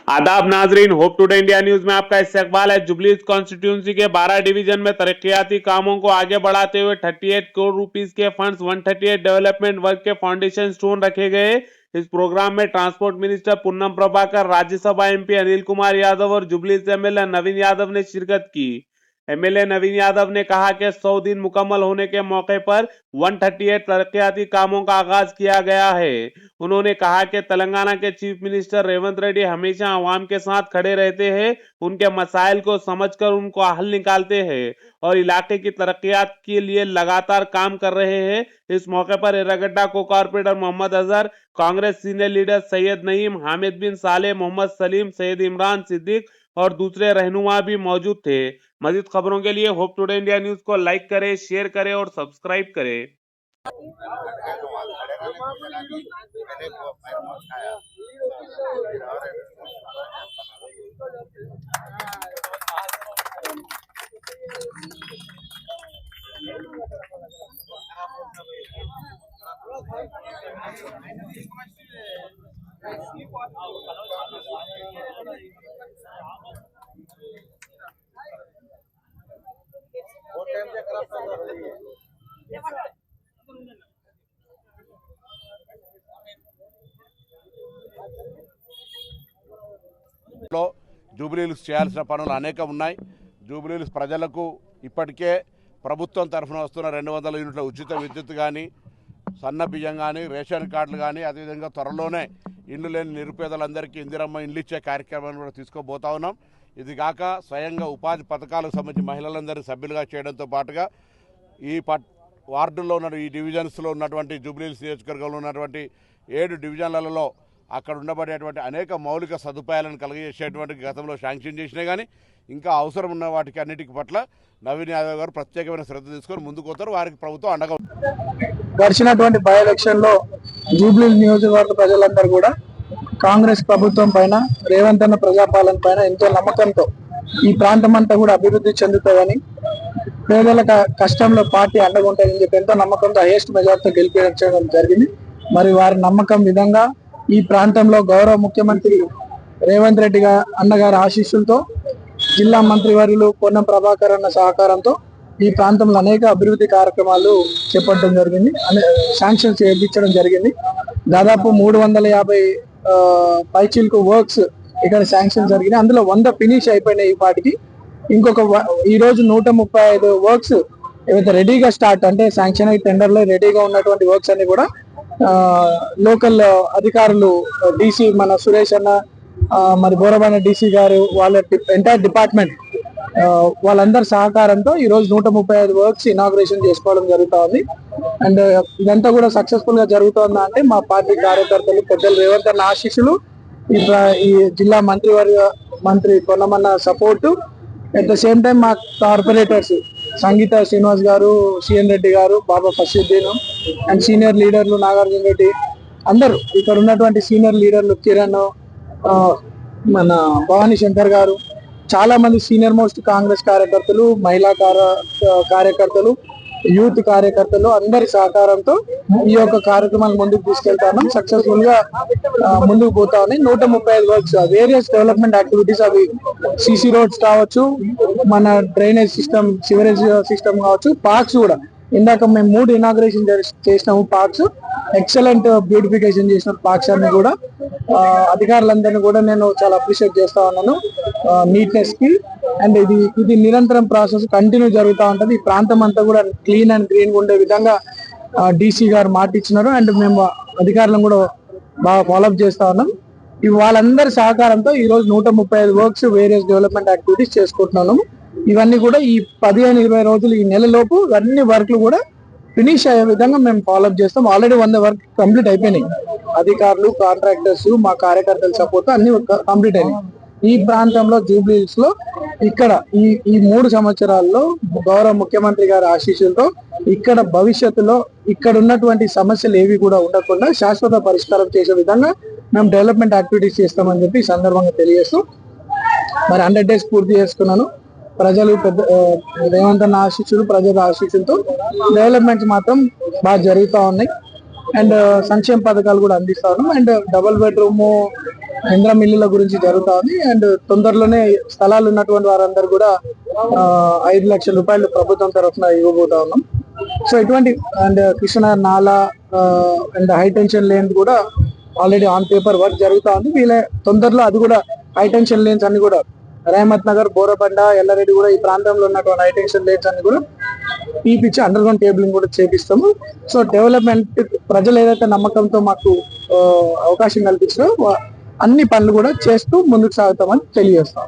आदाब नाजरीन, hope today India news में आपका इस्तकबाल है। जुबलीज कॉन्स्टिट्यूंसी के 12 डिवीजन में तरक्याती कामों को आगे बढ़ाते हुए 38 करोड़ रुपीस के फंड्स 138 डेवलपमेंट वर्क के फाउंडेशन स्टोन रखे गए। इस प्रोग्राम में transport minister Punnam Prabhakar, Rajya Sabha MP Anil Kumar Yadav और जुबलीज एमएलए नवीन यादव ने शिरकत की। एमएलए नवीन यादव ने कहा कि 100 दिन मुकम्मल होने के मौके पर 138 तरक्याती कामों का आगाज किया गया है। उन्होंने कहा कि तेलंगाना के चीफ मिनिस्टर रेवंत रेड्डी हमेशा अवाम के साथ खड़े रहते हैं, उनके मसाइल को समझकर उनको हल निकालते हैं और इलाके की तरक्कियात के लिए लगातार काम कर रहे हैं। इस मौके पर एर्रागड्डा को corporator Mohammed Azhar, Congress senior leader Syed Naeem, Hamid bin Saleh, Mohammed Salim, Syed Imran Siddique और दूसरे रहनुमा भी मौजूद थे। मजीद खबरों के लिए होप टुडे इंडिया न्यूज को लाइक करें, शेयर करें और सब्सक्राइब करें। జూబ్లీహిల్స్ చేయాల్సిన పనులు అనేకం ఉన్నాయి. జూబ్లీహిల్స్ ప్రజలకు ఇప్పటికే ప్రభుత్వం తరఫున వస్తున్న 200 యూనిట్ల ఉచిత విద్యుత్ కానీ, సన్న బియ్యం కానీ, రేషన్ కార్డులు కానీ, అదేవిధంగా త్వరలోనే ఇండ్లు లేని నిరుపేదలందరికీ ఇందిరమ్మ ఇండ్లు ఇచ్చే కార్యక్రమాన్ని కూడా తీసుకోబోతా ఉన్నాం. ఇది కాక స్వయంగా ఉపాధి పథకాలకు సంబంధించి మహిళలందరినీ సభ్యులుగా చేయడంతో పాటుగా ఈ వార్డుల్లో ఉన్న ఈ డివిజన్స్లో ఉన్నటువంటి జూబ్లీహిల్స్ నియోజకవర్గంలో ఉన్నటువంటి 7 డివిజన్లలో అక్కడ ఉండబడేటువంటి అనేక మౌలిక సదుపాయాలను కలిగజేసేటువంటి గతంలో శాంక్షన్ చేసినాయి. కానీ ఇంకా అవసరం ఉన్న వాటికి అన్నిటికి పట్ల నవీన్ యాదవ్ గారు ప్రత్యేకమైన శ్రద్ధ తీసుకొని ముందుకు పోతారు. వారికి ప్రభుత్వం అండగా. గడిచినటువంటి బై ఎలక్షన్లో జూబ్లీహిల్స్ నియోజకవర్గ ప్రజలందరూ కూడా కాంగ్రెస్ ప్రభుత్వం పైన, రేవంత్ అన్న ప్రజాపాలన పైన ఎంతో నమ్మకంతో ఈ ప్రాంతం అంతా కూడా అభివృద్ధి చెందుతుందని, పేదల కష్టంలో పార్టీ అండగా ఉంటుందని చెప్పి ఎంతో నమ్మకంతో హైయెస్ట్ మెజార్టీతో గెలిపించడం జరిగింది. మరి వారి నమ్మకం విధంగా ఈ ప్రాంతంలో గౌరవ ముఖ్యమంత్రి రేవంత్ రెడ్డి అన్నగారి ఆశీస్సులతో, జిల్లా మంత్రివర్యులు పొన్నం ప్రభాకర్ అన్న సహకారంతో ఈ ప్రాంతంలో అనేక అభివృద్ధి కార్యక్రమాలు చేపట్టడం జరిగింది, శాంక్షన్ చేయించడం జరిగింది. దాదాపు 350 పైచిల్కు వర్క్స్ ఇక్కడ శాంక్షన్ జరిగినాయి. అందులో 100 ఫినిష్ అయిపోయినాయి. ఈ పాటికి ఇంకొక ఈ రోజు 135 వర్క్స్ ఏవైతే రెడీగా స్టార్ట్, అంటే శాంక్షన్ అయి టెండర్లో రెడీగా ఉన్నటువంటి వర్క్స్ అన్ని కూడా లోకల్ అధికారులు, డీసీ మన సురేష్ అన్న, మరి బోరబాన డీసీ గారు, వాళ్ళ ఎంటైర్ డిపార్ట్మెంట్ వాళ్ళందరి సహకారంతో ఈ రోజు 135 వర్క్స్ ఇనాగ్రేషన్ చేసుకోవడం జరుగుతా ఉంది. అండ్ ఇదంతా కూడా సక్సెస్ఫుల్ గా జరుగుతుందా అంటే మా పార్టీ కార్యకర్తలు, పెద్దలు రేవంత్ అన్న ఆశీస్సులు, ఈ జిల్లా మంత్రి Ponnamanna support, at the same time మా కార్పొరేటర్స్ సంగీత శ్రీనివాస్ గారు, సిఎన్ రెడ్డి గారు, బాబా ఫసీద్దీన్ అండ్ సీనియర్ లీడర్లు నాగార్జున రెడ్డి, అందరూ ఇక్కడ ఉన్నటువంటి సీనియర్ లీడర్లు కిరణ్, మన భవానీ శంకర్ గారు, చాలా మంది సీనియర్ మోస్ట్ కాంగ్రెస్ కార్యకర్తలు, మహిళా కార్యకర్తలు, యూత్ కార్యకర్తలు అందరి సహకారంతో ఈ యొక్క కార్యక్రమాలు ముందుకు తీసుకెళ్తాను. సక్సెస్ఫుల్ గా ముందుకు పోతా ఉన్నాయి. 135 వర్క్స్, వేరియస్ డెవలప్మెంట్ యాక్టివిటీస్, అవి సిసి రోడ్స్ కావచ్చు, మన డ్రైనేజ్ సిస్టమ్, సివరేజ్ సిస్టమ్ కావచ్చు, పార్క్స్ కూడా ఇందాక మేము 3 ఇనాగ్రేషన్ చేసినాము. పార్క్స్ ఎక్సలెంట్ బ్యూటిఫికేషన్ చేసిన పార్క్స్ అన్ని కూడా అధికారులందరినీ కూడా నేను చాలా అప్రిషియేట్ చేస్తా ఉన్నాను నీట్నెస్ కి. అండ్ ఇది నిరంతరం ప్రాసెస్ కంటిన్యూ జరుగుతూ ఉంటది. ఈ ప్రాంతం అంతా కూడా క్లీన్ అండ్ గ్రీన్ గా ఉండే విధంగా డీసీ గారు మాట ఇచ్చినారు. అండ్ మేము అధికారులను కూడా బాగా ఫాలోఅప్ చేస్తా ఉన్నాం. వాళ్ళందరి సహకారంతో ఈ రోజు 135 వర్క్స్, వేరియస్ డెవలప్మెంట్ యాక్టివిటీస్ చేసుకుంటున్నాను. ఇవన్నీ కూడా ఈ 15-20 రోజులు, ఈ నెలలోపు అన్ని వర్క్లు కూడా ఫినిష్ అయ్యే విధంగా మేము ఫాలోఅప్ చేస్తాం. ఆల్రెడీ 100 వర్క్ కంప్లీట్ అయిపోయినాయి. అధికారులు, కాంట్రాక్టర్స్, మా కార్యకర్తల సపోర్ట్ అన్ని కంప్లీట్ అయినాయి. ఈ ప్రాంతంలో జూబ్లీహిల్స్ లో ఇక్కడ ఈ 3 సంవత్సరాల్లో గౌరవ ముఖ్యమంత్రి గారి ఆశీస్సులతో ఇక్కడ భవిష్యత్తులో ఇక్కడ ఉన్నటువంటి సమస్యలు ఏవి కూడా ఉండకుండా శాశ్వత పరిష్కారం చేసే విధంగా మేము డెవలప్మెంట్ యాక్టివిటీస్ చేస్తామని చెప్పి ఈ సందర్భంగా తెలియజేస్తూ, మరి 100 days పూర్తి చేసుకున్నాను. ప్రజలు రేవంత్ అన్న ఆశీస్సులు, ప్రజల ఆశీస్సులతో డెవలప్మెంట్స్ మాత్రం బాగా జరుగుతూ ఉన్నాయి. అండ్ సంక్షేమ పథకాలు కూడా అందిస్తా ఉన్నాం. అండ్ డబుల్ బెడ్రూమ్ ఇంద్ర మిల్లుల గురించి జరుగుతా ఉంది. అండ్ తొందరలోనే స్థలాలు ఉన్నటువంటి వారందరూ కూడా 5 లక్షల రూపాయలు ప్రభుత్వం తరఫున ఇవ్వబోతా ఉన్నాం. సో ఇటువంటి అండ్ కృష్ణ నాలా అండ్ హై టెన్షన్ లేన్ కూడా ఆల్రెడీ ఆన్ పేపర్ వర్క్ జరుగుతా ఉంది. వీళ్ళ తొందరలో అది కూడా హై టెన్షన్ లేన్స్ అన్ని కూడా రహమత్ నగర్, బోరబండ, ఎల్లారెడ్డి కూడా ఈ ప్రాంతంలో ఉన్నటువంటి హై టెన్షన్ లేన్స్ అన్ని కూడా తీపిచ్చి అండర్ గ్రౌండ్ కేబులింగ్ కూడా చేపిస్తాము. సో డెవలప్మెంట్ ప్రజలు ఏదైతే నమ్మకంతో మాకు అవకాశం కల్పించారో అన్ని పనులు కూడా చేస్తూ ముందుకు సాగుతామని తెలియజేస్తాం.